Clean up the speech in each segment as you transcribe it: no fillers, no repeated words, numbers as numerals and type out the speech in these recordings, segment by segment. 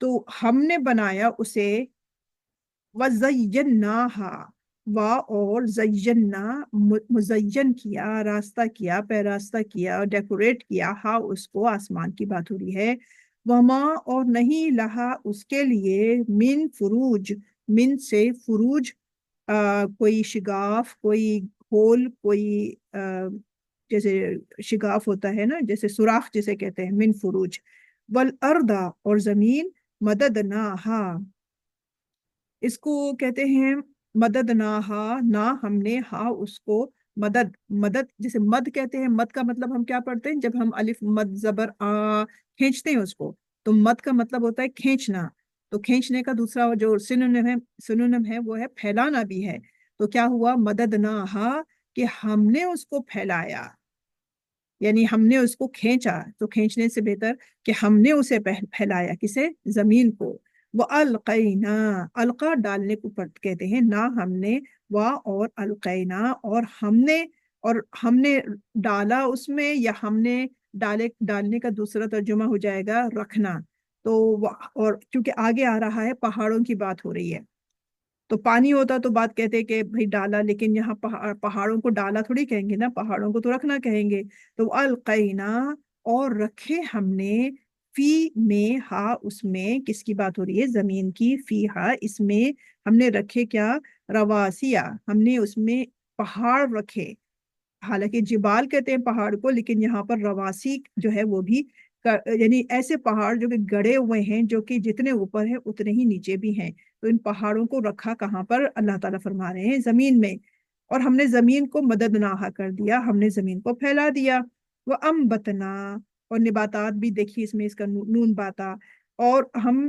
تو ہم نے بنایا اسے، وزیناہا، اور زینا، مزین کیا، راستہ کیا، پیراستہ کیا، ڈیکوریٹ کیا، ہا اس کو، آسمان کی بات ہو رہی ہے، وما اور نہیں لہا اس کے لیے، من فروج، من سے فروج، کوئی شگاف، کوئی ہول، کوئی جیسے شگاف ہوتا ہے نا، جیسے سوراخ جسے کہتے ہیں، من فروج، والارض اور زمین، مددناہا، اس کو کہتے ہیں مدد نہ ہا، نہ ہم نے ہا اس کو، مدد، مدد جسے مد کہتے ہیں، مد کا مطلب ہم کیا پڑھتے ہیں جب ہم الف مد زبر کھینچتے ہیں اس کو، تو مد کا مطلب ہوتا ہے کھینچنا، تو کھینچنے کا دوسرا جو سنونم ہے وہ ہے پھیلانا بھی ہے، تو کیا ہوا، مدد نہ ہا، کہ ہم نے اس کو پھیلایا، یعنی ہم نے اس کو کھینچا، تو کھینچنے سے بہتر کہ ہم نے اسے پھیلایا، کسے، زمین کو، وہ القینا، القا ڈالنے کو کہتے ہیں، نہ ہم نے، اور القینا اور ہم نے ڈالا اس میں، یا ہم نے ڈالنے کا دوسرا ترجمہ ہو جائے گا رکھنا، تو اور کیونکہ آگے آ رہا ہے پہاڑوں کی بات ہو رہی ہے، تو پانی ہوتا تو بات کہتے کہ بھائی ڈالا، لیکن یہاں پہاڑوں کو ڈالا تھوڑی کہیں گے نا، پہاڑوں کو تو رکھنا کہیں گے، تو القینا، اور رکھے ہم نے، فی میں، ہا اس میں، کس کی بات ہو رہی ہے، زمین کی، فی ہا اس میں، ہم نے رکھے کیا، رواسیا، ہم نے اس میں پہاڑ رکھے، حالانکہ جبال کہتے ہیں پہاڑ کو، لیکن یہاں پر رواسی جو ہے وہ بھی یعنی ایسے پہاڑ جو کہ گڑے ہوئے ہیں، جو کہ جتنے اوپر ہیں اتنے ہی نیچے بھی ہیں، تو ان پہاڑوں کو رکھا کہاں پر، اللہ تعالیٰ فرما رہے ہیں زمین میں، اور ہم نے زمین کو مدد ناہا کر دیا، ہم نے زمین کو پھیلا دیا، وہ امبتنا، اور نباتات بھی دیکھیے اس میں اس کا نون باتا، اور ہم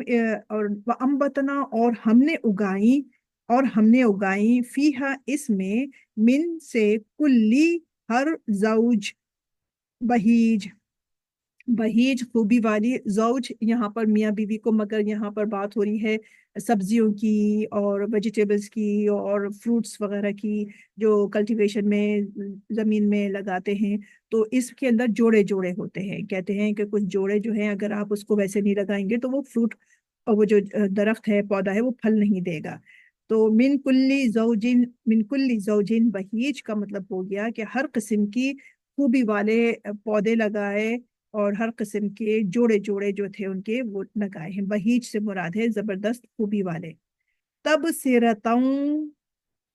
اور وہ امبتنا، اور ہم نے اگائی، فیہا اس میں، من سے، کلی، ہر، زوج، بہیج، بہیج خوبی والی، زوج یہاں پر میاں بیوی کو، مگر یہاں پر بات ہو رہی ہے سبزیوں کی اور ویجیٹیبلز کی اور فروٹس وغیرہ کی، جو کلٹیویشن میں زمین میں لگاتے ہیں، تو اس کے اندر جوڑے جوڑے ہوتے ہیں، کہتے ہیں کہ کچھ جوڑے جو ہیں اگر آپ اس کو ویسے نہیں لگائیں گے تو وہ فروٹ، وہ جو درخت ہے، پودا ہے، وہ پھل نہیں دے گا، تو من کلی زوجین بہیج کا مطلب ہو گیا کہ ہر قسم کی خوبی والے پودے لگائے، اور ہر قسم کے جوڑے جوڑے جو تھے ان کے وہ لگائے ہیں، بہیج سے مراد ہے زبردست خوبی والے، تب سیرتوں،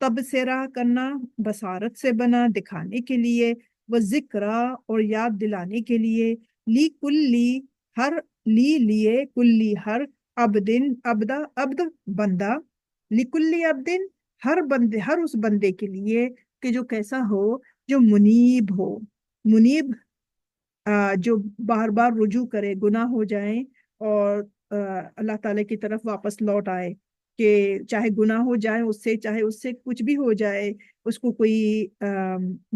تب سیرا کرنا، بصارت سے بنا، دکھانے کے لیے، وہ ذکرہ اور یاد دلانے کے لیے، لی کلی، ہر، لیے، کلی ہر، عبدن، عبد بندہ، لکلی عبدن، ہر بندے، ہر اس بندے کے لیے کہ جو کیسا ہو، جو منیب ہو، منیب جو بار بار رجوع کرے، گناہ ہو جائیں اور اللہ تعالیٰ کی طرف واپس لوٹ آئے، کہ چاہے گناہ ہو جائے اس سے، چاہے اس سے کچھ بھی ہو جائے، اس کو کوئی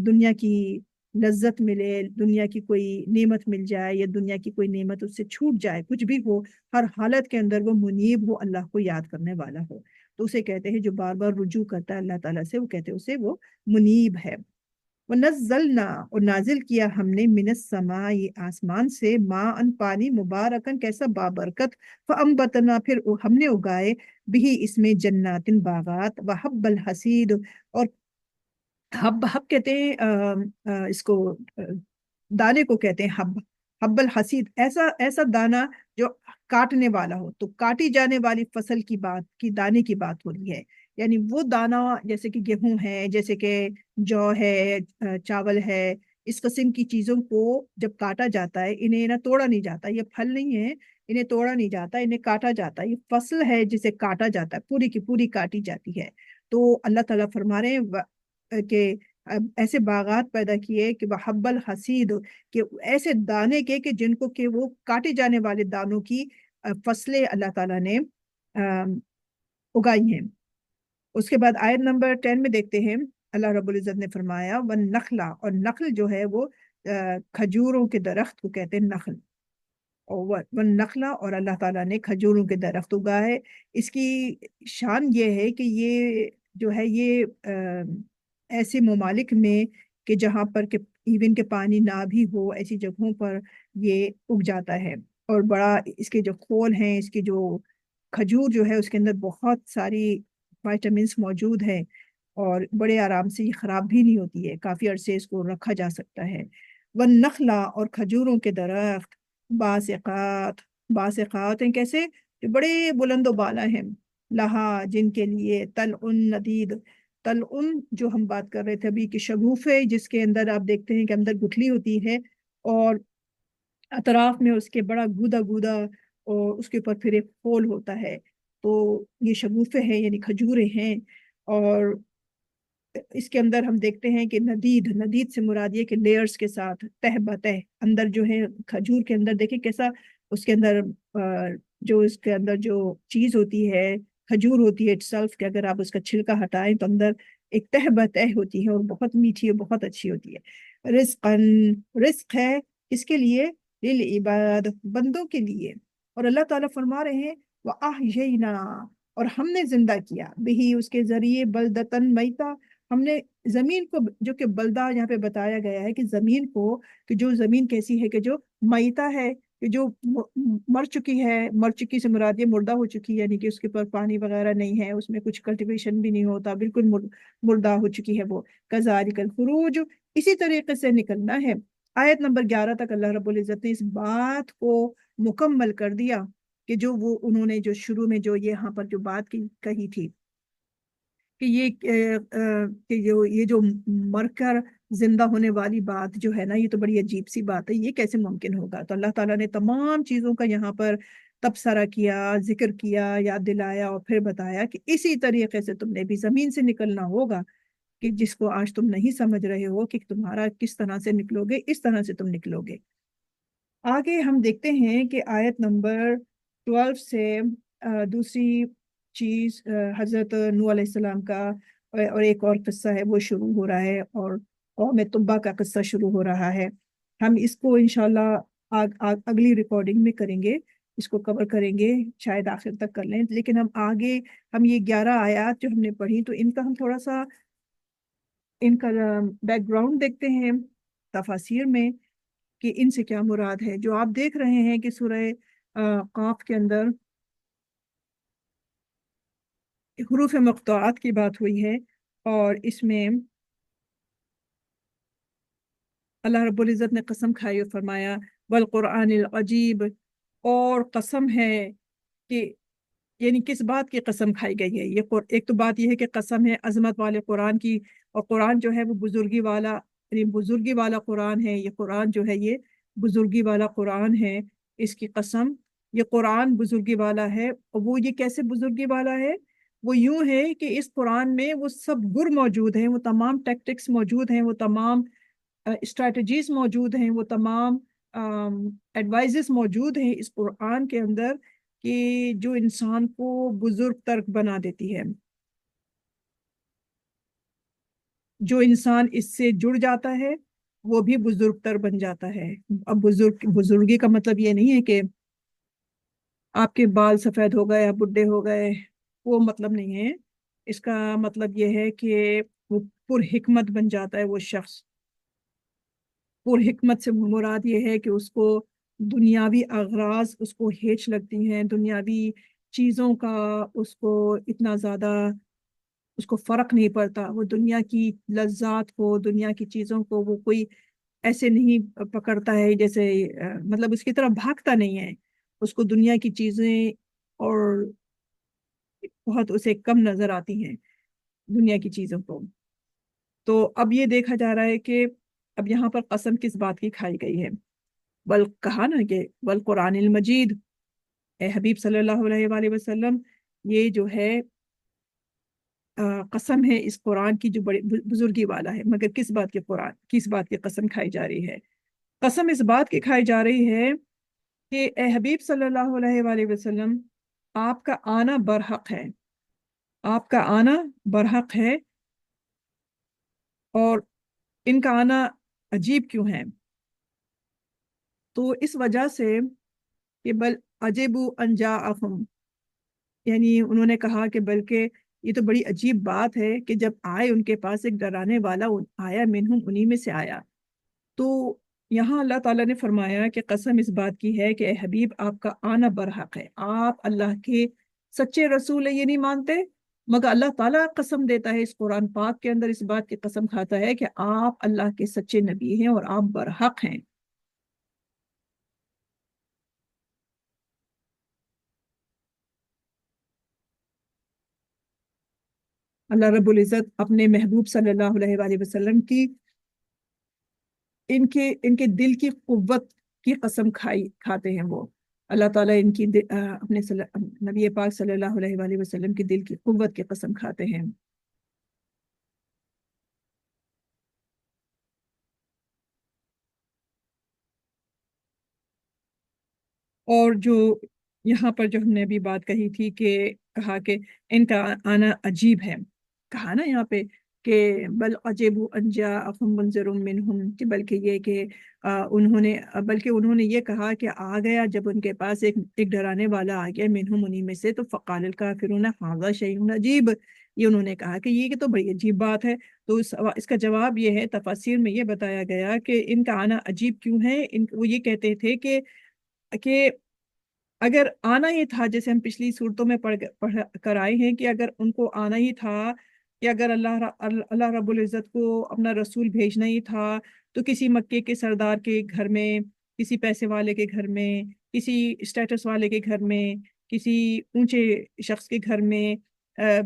دنیا کی لذت ملے، دنیا کی کوئی نعمت مل جائے، یا دنیا کی کوئی نعمت اس سے چھوٹ جائے، کچھ بھی ہو، ہر حالت کے اندر وہ منیب ہو، اللہ کو یاد کرنے والا ہو، تو اسے کہتے ہیں جو بار بار رجوع کرتا ہے اللہ تعالیٰ سے، وہ کہتے ہیں اسے وہ منیب ہے، وَنَزَّلْنَا اور نازل کیا ہم نے، من السماء آسمان سے، ماءً پانی، مبارکن کیسا بابرکت، فَأَنبَتْنَا پھر ہم نے اگائے، بھی اس میں، جنات باغات، وَحَبَّ الْحَصِیدُ اور حب کہتے ہیں اس کو دانے کو کہتے ہیں حب، حب الحصید، ایسا ایسا دانا جو کاٹنے والا ہو، تو کاٹی جانے والی فصل کی بات کی، دانے کی بات ہو رہی ہے، یعنی وہ دانا جیسے کہ گیہوں ہے، جیسے کہ جو ہے، چاول ہے، اس قسم کی چیزوں کو جب کاٹا جاتا ہے، انہیں نہ توڑا نہیں جاتا، یہ پھل نہیں ہے، انہیں توڑا نہیں جاتا، انہیں کاٹا جاتا ہے، یہ فصل ہے جسے کاٹا جاتا ہے، پوری کی پوری کاٹی جاتی ہے، تو اللہ تعالیٰ فرما رہے ہیں کہ ایسے باغات پیدا کیے کہ بحب الحسید، کہ ایسے دانے کے کہ جن کو کہ وہ کاٹے جانے والے دانوں کی فصلیں اللہ تعالیٰ نے اگائی ہیں۔ اس کے بعد آیت نمبر 10 میں دیکھتے ہیں، اللہ رب العزت نے فرمایا، وَالنَّخْلَ اور نخل جو ہے وہ کھجوروں کے درخت کو کہتے ہیں نخل، اور وَالنَّخْلَ اور اللہ تعالیٰ نے کھجوروں کے درخت اگائے، اس کی شان یہ ہے کہ یہ جو ہے یہ ایسے ممالک میں کہ جہاں پر کہ ایون کہ پانی نہ بھی ہو، ایسی جگہوں پر یہ اگ جاتا ہے، اور بڑا اس کے جو کھول ہیں، اس کی جو کھجور جو ہے اس کے اندر بہت ساری وائٹامنس موجود ہیں، اور بڑے آرام سے یہ خراب بھی نہیں ہوتی ہے، کافی عرصے اس کو رکھا جا سکتا ہے۔ والنخلا، اور کھجوروں کے درخت، باسقات، باسقات ہیں کیسے؟ جو بڑے بلند و بالا ہیں، لہا، جن کے لیے، طلع ندید، طلع جو ہم بات کر رہے تھے ابھی کہ شگوفے، جس کے اندر آپ دیکھتے ہیں کہ اندر گٹھلی ہوتی ہے، اور اطراف میں اس کے بڑا گودا گودا، اور اس کے اوپر پھر ایک پھول ہوتا ہے، تو یہ شگوفے ہیں یعنی کھجورے ہیں۔ اور اس کے اندر ہم دیکھتے ہیں کہ ندید، ندید سے مراد یہ کہ لیئرز کے ساتھ، تہ بتہ، اندر جو ہے کھجور کے اندر دیکھیں کیسا اس کے اندر جو اس کے اندر جو چیز ہوتی ہے، کھجور ہوتی ہے اٹسلف، کہ اگر آپ اس کا چھلکا ہٹائیں تو اندر ایک تہ بتہ ہوتی ہے، اور بہت میٹھی اور بہت اچھی ہوتی ہے۔ رزقاً، رزق ہے اس کے لیے، للعباد، بندوں کے لیے۔ اور اللہ تعالیٰ فرما رہے ہیں وَأَحْيَيْنَا، اور ہم نے زندہ کیا، بہی، اس کے ذریعے، بلدتاً میتا، ہم نے زمین کو، جو کہ بلدہ یہاں پہ بتایا گیا ہے کہ زمین کو، کہ جو زمین کیسی ہے کہ جو میتا ہے، کہ جو مر چکی ہے، مر چکی سے مراد یہ مردہ ہو چکی ہے، یعنی کہ اس کے اوپر پانی وغیرہ نہیں ہے، اس میں کچھ کلٹیویشن بھی نہیں ہوتا، بالکل مردہ ہو چکی ہے وہ۔ کذالک الخروج، اسی طریقے سے نکلنا ہے۔ آیت نمبر 11 تک اللہ رب العزت نے اس بات کو مکمل کر دیا کہ جو وہ انہوں نے جو شروع میں جو یہاں پر جو بات کہی تھی کہ یہ جو مر کر زندہ ہونے والی بات جو ہے نا، یہ تو بڑی عجیب سی بات ہے، یہ کیسے ممکن ہوگا؟ تو اللہ تعالیٰ نے تمام چیزوں کا یہاں پر تبصرہ کیا، ذکر کیا، یاد دلایا، اور پھر بتایا کہ اسی طریقے سے تم نے بھی زمین سے نکلنا ہوگا، کہ جس کو آج تم نہیں سمجھ رہے ہو کہ تمہارا کس طرح سے نکلو گے، اس طرح سے تم نکلو گے۔ آگے ہم دیکھتے ہیں کہ آیت نمبر 12 سے دوسری چیز حضرت نوح علیہ السلام کا اور ایک اور قصہ ہے وہ شروع ہو رہا ہے، اور قوم طبہ کا قصہ شروع ہو رہا ہے۔ ہم اس کو انشاءاللہ اگلی ریکارڈنگ میں کریں گے، اس کو کور کریں گے، شاید آخر تک کر لیں، لیکن ہم آگے، ہم یہ 11 آیات جو ہم نے پڑھی تو ان کا ہم تھوڑا سا ان کا بیک گراؤنڈ دیکھتے ہیں تفاسیر میں، کہ ان سے کیا مراد ہے۔ جو آپ دیکھ رہے ہیں کہ سورہ قاف کے اندر حروف مقطوعات کی بات ہوئی ہے، اور اس میں اللہ رب العزت نے قسم کھائی اور فرمایا والقرآن العجیب، اور قسم ہے کہ، یعنی کس بات کی قسم کھائی گئی ہے؟ ایک تو بات یہ ہے کہ قسم ہے عظمت والے قرآن کی، اور قرآن جو ہے وہ بزرگی والا، یعنی بزرگی والا قرآن ہے، یہ قرآن جو ہے یہ بزرگی والا قرآن ہے، اس کی قسم، یہ قرآن بزرگی والا ہے۔ اور وہ یہ کیسے بزرگی والا ہے؟ وہ یوں ہے کہ اس قرآن میں وہ سب گر موجود ہیں، وہ تمام ٹیکٹکس موجود ہیں، وہ تمام اسٹریٹجیز موجود ہیں، وہ تمام ایڈوائزز موجود ہیں اس قرآن کے اندر، کہ جو انسان کو بزرگ تر بنا دیتی ہے۔ جو انسان اس سے جڑ جاتا ہے وہ بھی بزرگ تر بن جاتا ہے۔ اب بزرگی کا مطلب یہ نہیں ہے کہ آپ کے بال سفید ہو گئے، آپ بڈھے ہو گئے، وہ مطلب نہیں ہے۔ اس کا مطلب یہ ہے کہ وہ پر حکمت بن جاتا ہے وہ شخص۔ پر حکمت سے مراد یہ ہے کہ اس کو دنیاوی اغراض اس کو ہیچ لگتی ہیں، دنیاوی چیزوں کا اس کو اتنا زیادہ اس کو فرق نہیں پڑتا، وہ دنیا کی لذات کو، دنیا کی چیزوں کو وہ کوئی ایسے نہیں پکڑتا ہے جیسے مطلب اس کی طرف بھاگتا نہیں ہے، اس کو دنیا کی چیزیں اور بہت اسے کم نظر آتی ہیں دنیا کی چیزوں کو۔ تو اب یہ دیکھا جا رہا ہے کہ اب یہاں پر قسم کس بات کی کھائی گئی ہے؟ بل کہا نا کہ والقرآن المجید، اے حبیب صلی اللہ علیہ وآلہ وسلم، یہ جو ہے قسم ہے اس قرآن کی جو بڑی بزرگی والا ہے۔ مگر کس بات کے قرآن، کس بات کی قسم کھائی جا رہی ہے؟ قسم اس بات کی کھائی جا رہی ہے کہ اے حبیب صلی اللہ علیہ وآلہ وسلم، آپ کا آنا برحق ہے، آپ کا آنا برحق ہے، اور ان کا آنا عجیب کیوں ہے؟ تو اس وجہ سے کہ بل عجبوا ان جاءہم، یعنی انہوں نے کہا کہ بلکہ یہ تو بڑی عجیب بات ہے کہ جب آئے ان کے پاس ایک ڈرانے والا آیا، منہم، انہی میں سے آیا۔ تو یہاں اللہ تعالیٰ نے فرمایا کہ قسم اس بات کی ہے کہ اے حبیب آپ کا آنا برحق ہے، آپ اللہ کے سچے رسول ہیں، یہ نہیں مانتے، مگر اللہ تعالیٰ قسم دیتا ہے اس قرآن پاک کے اندر، اس بات کی قسم کھاتا ہے کہ آپ اللہ کے سچے نبی ہیں اور آپ برحق ہیں۔ اللہ رب العزت اپنے محبوب صلی اللہ علیہ وآلہ وسلم کی ان کے دل کی قوت کی قسم کھاتے ہیں وہ، اللہ تعالیٰ ان کی اپنے نبی پاک صلی اللہ علیہ وآلہ وسلم کی دل کی قوت کی قسم کھاتے ہیں۔ اور جو یہاں پر جو ہم نے ابھی بات کہی تھی کہ کہا کہ ان کا آنا عجیب ہے، کہا نا یہاں پہ کہ بل عجب ان جاءہم منذر منہم، کہ بلکہ یہ کہ انہوں نے یہ کہا کہ آ گیا جب ان کے پاس ایک ڈرانے والا آ گیا، منہم انہی میں سے، تو فقال الکافرون ھذا شیء عجیب، یہ انہوں نے کہا کہ یہ تو بڑی عجیب بات ہے۔ تو اس کا جواب یہ ہے، تفاسیر میں یہ بتایا گیا کہ ان کا آنا عجیب کیوں ہے، وہ یہ کہتے تھے کہ اگر آنا ہی تھا، جیسے ہم پچھلی صورتوں میں پڑھ کر آئے ہیں کہ اگر ان کو آنا ہی تھا، کہ اگر اللہ رب العزت کو اپنا رسول بھیجنا ہی تھا، تو کسی مکے کے سردار کے گھر میں، کسی پیسے والے کے گھر میں، کسی اسٹیٹس والے کے گھر میں، کسی اونچے شخص کے گھر میں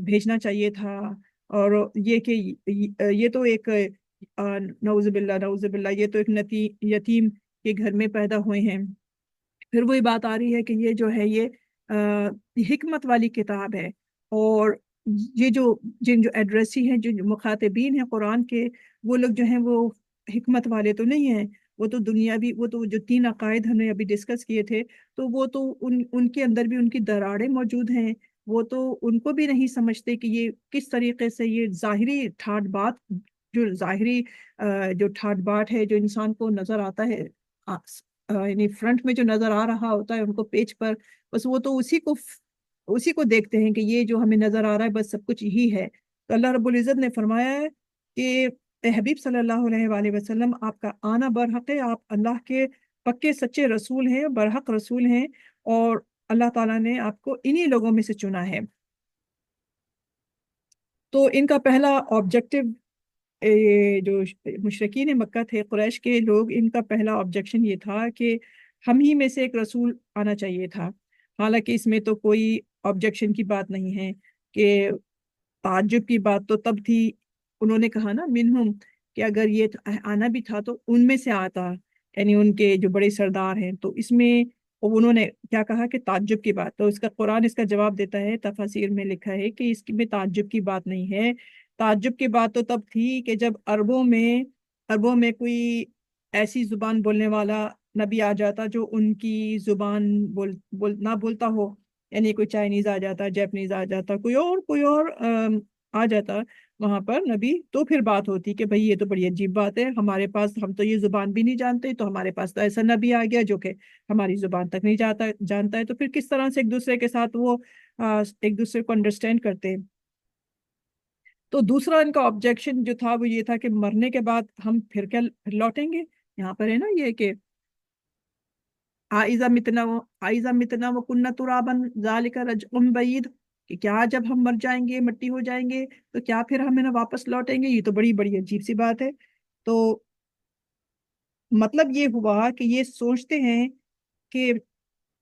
بھیجنا چاہیے تھا۔ اور یہ کہ یہ تو ایک نعوذ باللہ نعوذ باللہ، یہ تو ایک یتیم کے گھر میں پیدا ہوئے ہیں۔ پھر وہی بات آ رہی ہے کہ یہ جو ہے یہ حکمت والی کتاب ہے، اور یہ جو ایڈریسی ہیں، جو مخاطبین ہیں قرآن کے، وہ لوگ جو ہیں وہ حکمت والے تو نہیں ہیں، وہ تو دنیاوی، وہ تو جو تین عقائد ہم نے ابھی ڈسکس کیے تھے، تو وہ تو ان کے اندر بھی ان کی دراڑیں موجود ہیں، وہ تو ان کو بھی نہیں سمجھتے کہ یہ کس طریقے سے یہ ظاہری ٹھاٹ بات، جو ظاہری جو ٹھاٹ بات ہے، جو انسان کو نظر آتا ہے، یعنی فرنٹ میں جو نظر آ رہا ہوتا ہے ان کو پیج پر، بس وہ تو اسی کو دیکھتے ہیں کہ یہ جو ہمیں نظر آ رہا ہے بس سب کچھ یہی ہے۔ تو اللہ رب العزت نے فرمایا ہے کہ اے حبیب صلی اللہ علیہ وآلہ وسلم آپ کا آنا برحق ہے، آپ اللہ کے پکے سچے رسول ہیں، برحق رسول ہیں، اور اللہ تعالیٰ نے آپ کو انہی لوگوں میں سے چنا ہے۔ تو ان کا پہلا آبجیکٹو، یہ جو مشرکین مکہ تھے، قریش کے لوگ، ان کا پہلا آبجیکشن یہ تھا کہ ہم ہی میں سے ایک رسول آنا چاہیے تھا۔ حالانکہ اس میں تو کوئی آبجیکشن کی بات نہیں ہے، کہ تعجب کی بات تو تب تھی، انہوں نے کہا نا منہم، کہ اگر یہ آنا بھی تھا تو ان میں سے آتا، یعنی ان کے جو بڑے سردار ہیں، تو اس میں انہوں نے کیا کہا کہ تعجب کی بات، تو اس کا قرآن اس کا جواب دیتا ہے، تفاسیر میں لکھا ہے کہ اس میں تعجب کی بات نہیں ہے، تعجب کی بات تو تب تھی کہ جب عربوں میں کوئی ایسی زبان بولنے والا نبی آ جاتا جو ان کی زبان نہ بولتا ہو، یعنی کوئی چائنیز آ جاتا، جیپنیز آ جاتا، کوئی اور آ جاتا وہاں پر نبی، تو پھر بات ہوتی کہ بھئی یہ تو بڑی عجیب بات ہے، ہمارے پاس، ہم تو یہ زبان بھی نہیں جانتے، تو ہمارے پاس تو ایسا نبی آ گیا جو کہ ہماری زبان تک نہیں جانتا ہے، تو پھر کس طرح سے ایک دوسرے کے ساتھ وہ ایک دوسرے کو انڈرسٹینڈ کرتے۔ تو دوسرا ان کا آبجیکشن جو تھا وہ یہ تھا کہ مرنے کے بعد ہم پھر لوٹیں گے، یہاں پر ہے نا یہ کہ آئزہ متنا و کنہ ترابن ذالک رجع بعید، کہ کیا جب ہم مر جائیں گے، مٹی ہو جائیں گے، تو کیا پھر ہمیں نہ واپس لوٹیں گے، یہ تو بڑی بڑی عجیب سی بات ہے۔ تو مطلب یہ ہوا کہ یہ سوچتے ہیں کہ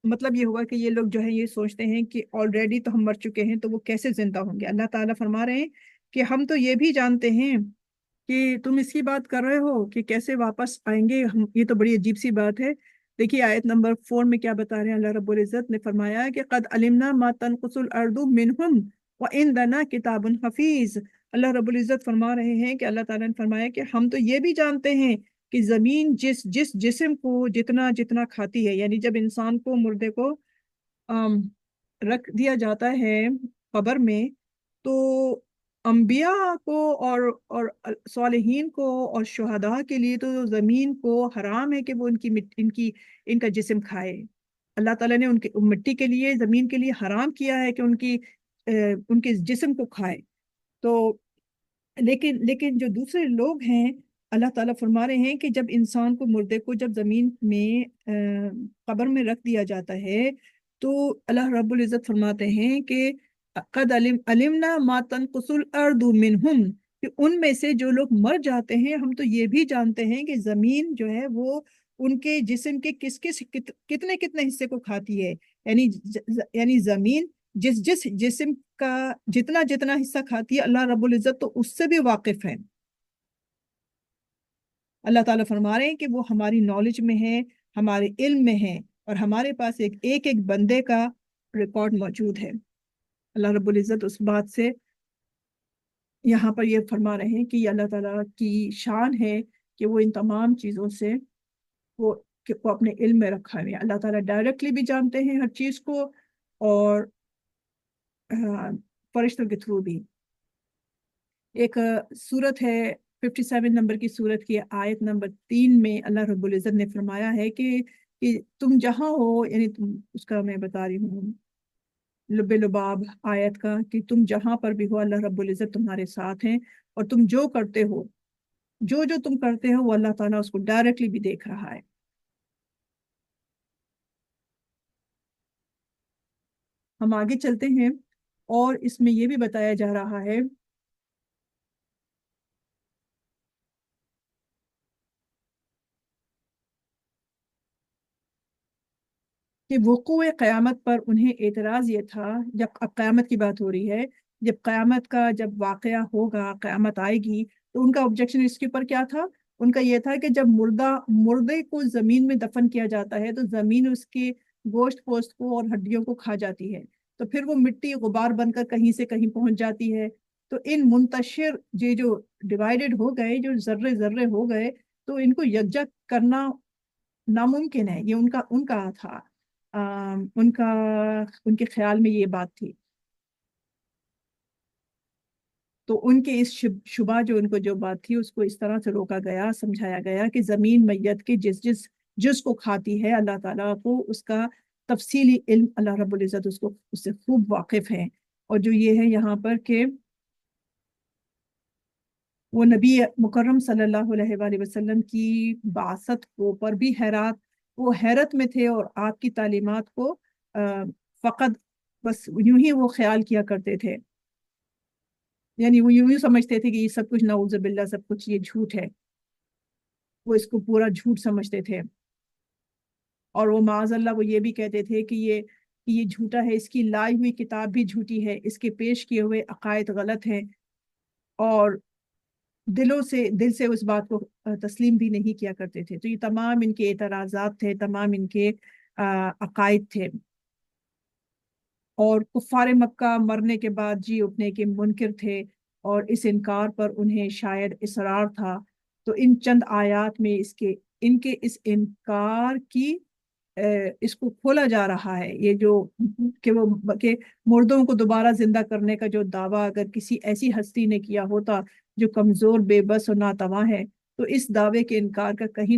مطلب یہ ہوا کہ یہ لوگ جو ہے یہ سوچتے ہیں کہ آلریڈی تو ہم مر چکے ہیں، تو وہ کیسے زندہ ہوں گے۔ اللہ تعالیٰ فرما رہے ہیں کہ ہم تو یہ بھی جانتے ہیں کہ تم اس کی بات کر رہے ہو کہ کیسے واپس آئیں گے ہم، یہ تو بڑی عجیب سی بات ہے۔ دیکھیے آیت نمبر 4 میں کیا بتا رہے ہیں، اللہ رب العزت نے فرمایا کہ قد علمنا ما تنقص الارض منہم وعندنا کتاب حفیظ۔ اللہ رب العزت فرما رہے ہیں کہ اللہ تعالیٰ نے فرمایا کہ ہم تو یہ بھی جانتے ہیں کہ زمین جس جسم کو جتنا جتنا کھاتی ہے، یعنی جب انسان کو، مردے کو آم، رکھ دیا جاتا ہے قبر میں، تو انبیاء کو اور صالحین کو اور شہداء کے لیے تو زمین کو حرام ہے کہ وہ ان کا جسم کھائے۔ اللہ تعالیٰ نے ان کی مٹی کے لیے، زمین کے لیے حرام کیا ہے کہ ان کے جسم کو کھائے۔ تو لیکن جو دوسرے لوگ ہیں، اللہ تعالیٰ فرما رہے ہیں کہ جب انسان کو مردے کو جب زمین میں قبر میں رکھ دیا جاتا ہے تو اللہ رب العزت فرماتے ہیں کہ قد علمنا ما تنقص الارض منہم، کہ ان میں سے جو لوگ مر جاتے ہیں ہم تو یہ بھی جانتے ہیں کہ زمین جو ہے وہ ان کے جسم کے کتنے کتنے حصے کو کھاتی ہے، یعنی زمین جس جس جسم کا جتنا جتنا حصہ کھاتی ہے اللہ رب العزت تو اس سے بھی واقف ہے۔ اللہ تعالیٰ فرما رہے ہیں کہ وہ ہماری نالج میں ہے، ہمارے علم میں ہے، اور ہمارے پاس ایک ایک ایک بندے کا ریکارڈ موجود ہے۔ اللہ رب العزت اس بات سے یہاں پر یہ فرما رہے ہیں کہ یہ اللہ تعالیٰ کی شان ہے کہ وہ ان تمام چیزوں سے وہ اپنے علم میں رکھا ہے۔ اللہ تعالیٰ ڈائریکٹلی بھی جانتے ہیں ہر چیز کو، اور فرشتوں کے تھرو بھی۔ ایک سورت ہے 57 نمبر کی سورت کی آیت نمبر 3 میں اللہ رب العزت نے فرمایا ہے کہ تم جہاں ہو، یعنی اس کا میں بتا رہی ہوں لب لباب آیت کا، کہ تم جہاں پر بھی ہو اللہ رب العزت تمہارے ساتھ ہیں، اور تم جو کرتے ہو، جو جو تم کرتے ہو وہ اللہ تعالیٰ اس کو ڈائریکٹلی بھی دیکھ رہا ہے۔ ہم آگے چلتے ہیں، اور اس میں یہ بھی بتایا جا رہا ہے کہ وقوع قیامت پر انہیں اعتراض یہ تھا، جب اب قیامت کی بات ہو رہی ہے، جب قیامت کا جب واقعہ ہوگا، قیامت آئے گی، تو ان کا آبجیکشن اس کے اوپر کیا تھا؟ ان کا یہ تھا کہ جب مردے کو زمین میں دفن کیا جاتا ہے تو زمین اس کے گوشت پوست کو اور ہڈیوں کو کھا جاتی ہے، تو پھر وہ مٹی غبار بن کر کہیں سے کہیں پہنچ جاتی ہے۔ تو ان منتشر جو ڈیوائیڈڈ ہو گئے، جو ذرے ذرے ہو گئے، تو ان کو یکجا کرنا ناممکن ہے، یہ ان کا تھا، ان کے خیال میں یہ بات تھی۔ تو ان کے اس شبہ جو ان کو جو بات تھی اس کو اس طرح سے روکا گیا، سمجھایا گیا کہ زمین میت کے جس کو کھاتی ہے اللہ تعالیٰ کو اس کا تفصیلی علم اللہ رب العزت اس سے خوب واقف ہے۔ اور جو یہ ہے یہاں پر کہ وہ نبی مکرم صلی اللہ علیہ وآلہ وسلم کی بعثت کو پر بھی وہ حیرت میں تھے، اور آپ کی تعلیمات کو فقط بس یوں ہی وہ خیال کیا کرتے تھے، یعنی وہ یوں ہی سمجھتے تھے کہ یہ سب کچھ نعوذ باللہ سب کچھ یہ جھوٹ ہے، وہ اس کو پورا جھوٹ سمجھتے تھے، اور وہ معاذ اللہ وہ یہ بھی کہتے تھے کہ یہ جھوٹا ہے، اس کی لائی ہوئی کتاب بھی جھوٹی ہے، اس کے پیش کیے ہوئے عقائد غلط ہیں، اور دل سے اس بات کو تسلیم بھی نہیں کیا کرتے تھے۔ تو یہ تمام ان کے اعتراضات تھے، تمام ان کے عقائد تھے، اور کفار مکہ مرنے کے بعد جی اٹھنے کے منکر تھے، اور اس انکار پر انہیں شاید اصرار تھا۔ تو ان چند آیات میں ان کے اس انکار کی اس کو کھولا جا رہا ہے، یہ جو کہ مردوں کو دوبارہ زندہ کرنے کا جو دعویٰ اگر کسی ایسی ہستی نے کیا ہوتا جو کمزور، بے بس اور ناتواں ہے، تو اس دعوے کے انکار کا کہیں،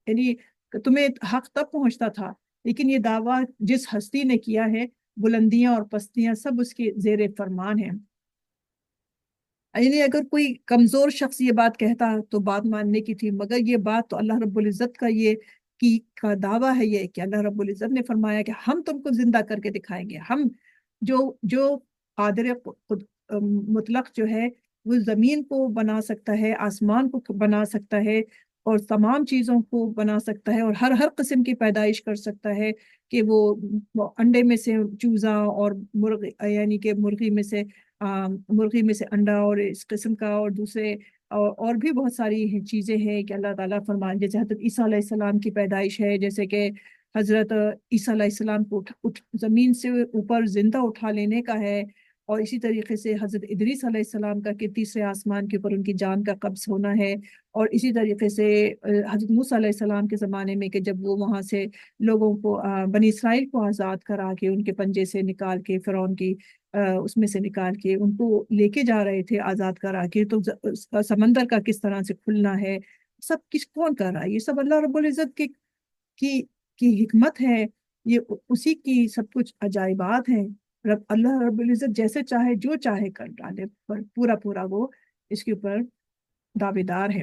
یعنی تمہیں حق تب پہنچتا تھا، لیکن یہ دعویٰ جس ہستی نے کیا ہے، بلندیاں اور پستیاں سب اس کے زیر فرمان ہیں۔ یعنی اگر کوئی کمزور شخص یہ بات کہتا تو بات ماننے کی تھی، مگر یہ بات تو اللہ رب العزت کا دعویٰ ہے، یہ کہ اللہ رب العزت نے فرمایا کہ ہم تم کو زندہ کر کے دکھائیں گے، ہم جو قادر مطلق جو ہے وہ زمین کو بنا سکتا ہے، آسمان کو بنا سکتا ہے، اور تمام چیزوں کو بنا سکتا ہے، اور ہر قسم کی پیدائش کر سکتا ہے، کہ وہ انڈے میں سے چوزا، اور یعنی کہ مرغی میں سے انڈا، اور اس قسم کا، اور دوسرے اور بھی بہت ساری چیزیں ہیں کہ اللہ تعالیٰ فرمان، جیسے حضرت عیسیٰ علیہ السلام کی پیدائش ہے، جیسے کہ حضرت عیسیٰ علیہ السلام کو زمین سے اوپر زندہ اٹھا لینے کا ہے، اور اسی طریقے سے حضرت ادریس علیہ السلام کا کہ تیسرے آسمان کے اوپر ان کی جان کا قبض ہونا ہے، اور اسی طریقے سے حضرت موسیٰ علیہ السلام کے زمانے میں کہ جب وہ وہاں سے لوگوں کو بنی اسرائیل کو آزاد کرا کے ان کے پنجے سے نکال کے فرعون کی اس میں سے نکال کے ان کو لے کے جا رہے تھے آزاد کرا کے، تو سمندر کا کس طرح سے کھلنا ہے، سب کون کر رہا ہے؟ یہ سب اللہ رب العزت کی کی حکمت ہے، یہ اسی کی سب کچھ عجائبات ہیں۔ اللہ رب العزت جیسے چاہے جو چاہے کر ڈالے، پر پورا وہ اس کے اوپر دعوے دار ہے۔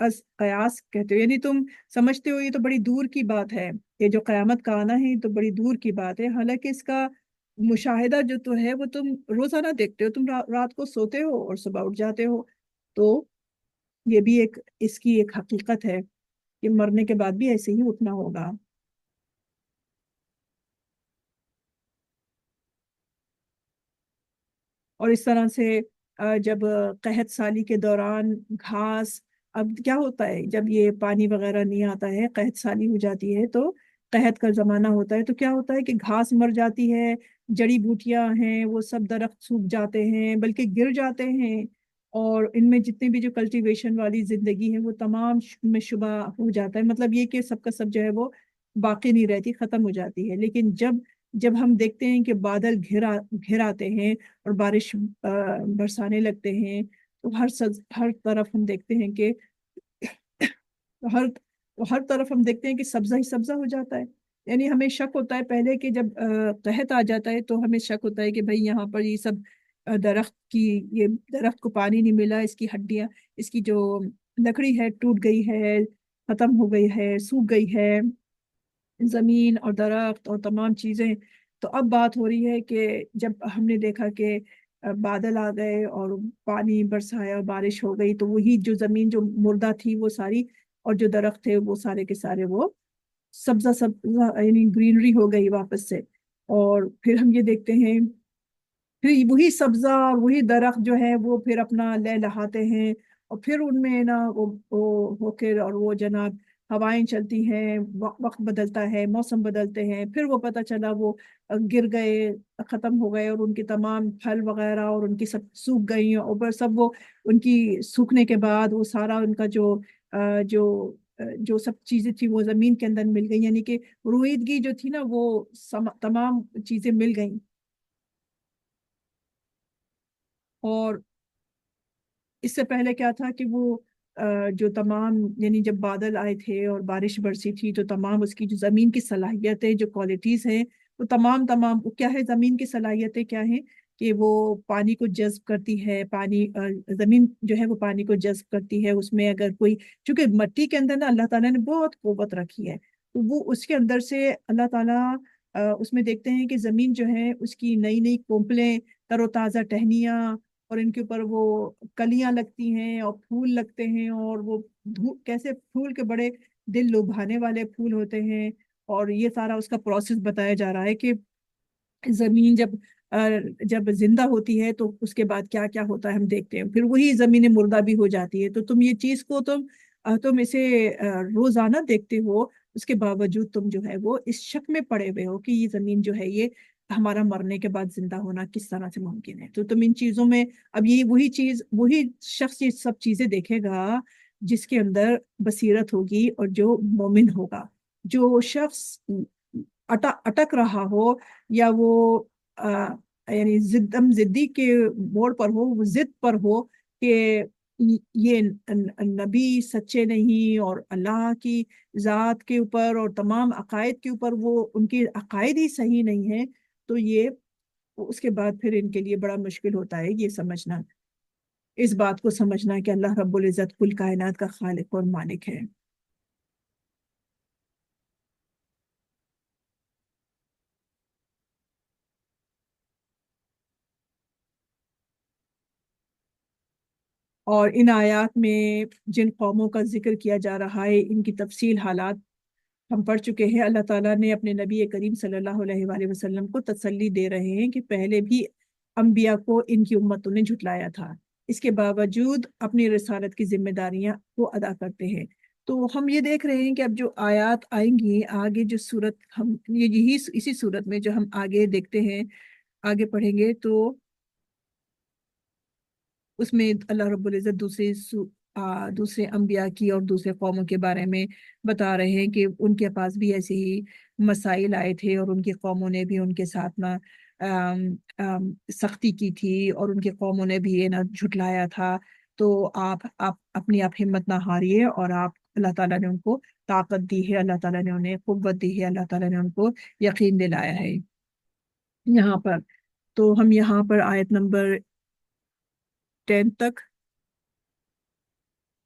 قیاس کہتے ہو، یعنی تم سمجھتے ہو یہ تو بڑی دور کی بات ہے، یہ جو قیامت کا آنا ہے یہ تو بڑی دور کی بات ہے، حالانکہ اس کا مشاہدہ جو تو ہے وہ تم روزانہ دیکھتے ہو، تم رات کو سوتے ہو اور صبح اٹھ جاتے ہو، تو یہ بھی ایک اس کی ایک حقیقت ہے کہ مرنے کے بعد بھی ایسے ہی اٹھنا ہوگا۔ اور اس طرح سے جب قحط سالی کے دوران گھاس، اب کیا ہوتا ہے جب یہ پانی وغیرہ نہیں آتا ہے، قحط سالی ہو جاتی ہے، تو قحط کا زمانہ ہوتا ہے، تو کیا ہوتا ہے کہ گھاس مر جاتی ہے، جڑی بوٹیاں ہیں وہ سب درخت سوکھ جاتے ہیں بلکہ گر جاتے ہیں، اور ان میں جتنے بھی جو کلٹیویشن والی زندگی ہے وہ تمام میں شبہ ہو جاتا ہے، مطلب یہ کہ سب کا سب جو ہے وہ باقی نہیں رہتی، ختم ہو جاتی ہے۔ لیکن جب ہم دیکھتے ہیں کہ بادل گھر آتے ہیں اور بارش برسانے لگتے ہیں، تو ہر طرف ہم دیکھتے ہیں کہ ہر ہر طرف ہم دیکھتے ہیں کہ سبزہ ہی سبزہ ہو جاتا ہے، یعنی ہمیں شک ہوتا ہے پہلے کہ جب قحط آ جاتا ہے تو ہمیں شک ہوتا ہے کہ بھئی یہاں پر یہ سب درخت کی، یہ درخت کو پانی نہیں ملا، اس کی ہڈیاں، اس کی جو لکڑی ہے ٹوٹ گئی ہے، ختم ہو گئی ہے، سوکھ گئی ہے، زمین اور درخت اور تمام چیزیں۔ تو اب بات ہو رہی ہے کہ جب ہم نے دیکھا کہ بادل آ گئے اور پانی برسایا، بارش ہو گئی، تو وہی جو زمین جو مردہ تھی وہ ساری، اور جو درخت تھے وہ سارے کے سارے وہ سبزہ سبزہ یعنی گرینری ہو گئی واپس سے۔ اور پھر ہم یہ دیکھتے ہیں پھر وہی سبزہ اور وہی درخت جو ہے وہ پھر اپنا لہلہاتے ہیں، اور پھر ان میں نا وہ ہو کے اور وہ جناب ہوائیں چلتی ہیں، وقت بدلتا ہے، موسم بدلتے ہیں، پھر وہ پتہ چلا وہ گر گئے، ختم ہو گئے، اور ان کے تمام پھل وغیرہ اور ان کی سب سوکھ گئی، اور اوپر سب وہ ان کی سوکھنے کے بعد وہ سارا ان کا جو سب چیزیں تھی وہ زمین کے اندر مل گئی، یعنی کہ روئیدگی جو تھی نا وہ تمام چیزیں مل گئیں۔ اور اس سے پہلے کیا تھا کہ وہ جو تمام یعنی جب بادل آئے تھے اور بارش برسی تھی تو تمام اس کی جو زمین کی صلاحیتیں، جو کوالٹیز ہیں، وہ تمام وہ کیا ہے، زمین کی صلاحیتیں کیا ہیں کہ وہ پانی کو جذب کرتی ہے، پانی زمین جو ہے وہ پانی کو جذب کرتی ہے، اس میں اگر کوئی، چونکہ مٹی کے اندر نا اللہ تعالیٰ نے بہت قوت رکھی ہے، تو وہ اس کے اندر سے اللہ تعالیٰ اس میں دیکھتے ہیں کہ زمین جو ہے اس کی نئی نئی کونپلیں، تر و تازہ ٹہنیاں، اور ان کے اوپر وہ کلیاں لگتی ہیں اور پھول لگتے ہیں، اور وہ کیسے پھول کے بڑے دل لبھانے والے پھول ہوتے ہیں، اور یہ سارا اس کا پروسیس بتایا جا رہا ہے کہ زمین جب زندہ ہوتی ہے تو اس کے بعد کیا کیا ہوتا ہے ہم دیکھتے ہیں، پھر وہی زمین مردہ بھی ہو جاتی ہے، تو تم یہ چیز کو تم اسے روزانہ دیکھتے ہو، اس کے باوجود تم جو ہے وہ اس شک میں پڑے ہوئے ہو کہ یہ زمین جو ہے یہ ہمارا مرنے کے بعد زندہ ہونا کس طرح سے ممکن ہے، تو تم ان چیزوں میں اب یہ وہی شخص یہ سب چیزیں دیکھے گا جس کے اندر بصیرت ہوگی اور جو مومن ہوگا۔ جو شخص اٹک رہا ہو، یا وہ یعنی زدی کے موڑ پر ہو، وہ ضد پر ہو کہ یہ نبی سچے نہیں، اور اللہ کی ذات کے اوپر اور تمام عقائد کے اوپر وہ ان کے عقائد ہی صحیح نہیں ہے، تو یہ اس کے بعد پھر ان کے لیے بڑا مشکل ہوتا ہے یہ سمجھنا، اس بات کو سمجھنا کہ اللہ رب العزت کل کائنات کا خالق اور مالک ہے۔ اور ان آیات میں جن قوموں کا ذکر کیا جا رہا ہے ان کی تفصیل حالات ہم پڑھ چکے ہیں، اللہ تعالیٰ نے اپنے نبی کریم صلی اللہ علیہ وآلہ وسلم کو تسلی دے رہے ہیں کہ پہلے بھی انبیاء کو ان کی امتوں نے جھٹلایا تھا، اس کے باوجود اپنی رسالت کی ذمہ داریاں وہ ادا کرتے ہیں۔ تو ہم یہ دیکھ رہے ہیں کہ اب جو آیات آئیں گی آگے، جو صورت ہم اسی صورت میں جو ہم آگے دیکھتے ہیں، آگے پڑھیں گے، تو اس میں اللہ رب العزت دوسرے انبیاء کی اور دوسرے قوموں کے بارے میں بتا رہے ہیں کہ ان کے پاس بھی ایسے ہی مسائل آئے تھے، اور ان کی قوموں نے بھی ان کے ساتھ نا سختی کی تھی، اور ان کی قوموں نے بھی یہ نا جھٹلایا تھا، تو آپ ہمت نہ ہاریے، اور آپ اللہ تعالیٰ نے ان کو طاقت دی ہے، اللہ تعالیٰ نے انہیں قوت دی ہے، اللہ تعالیٰ نے ان کو یقین دلایا ہے یہاں پر۔ تو ہم یہاں پر آیت نمبر 10 تک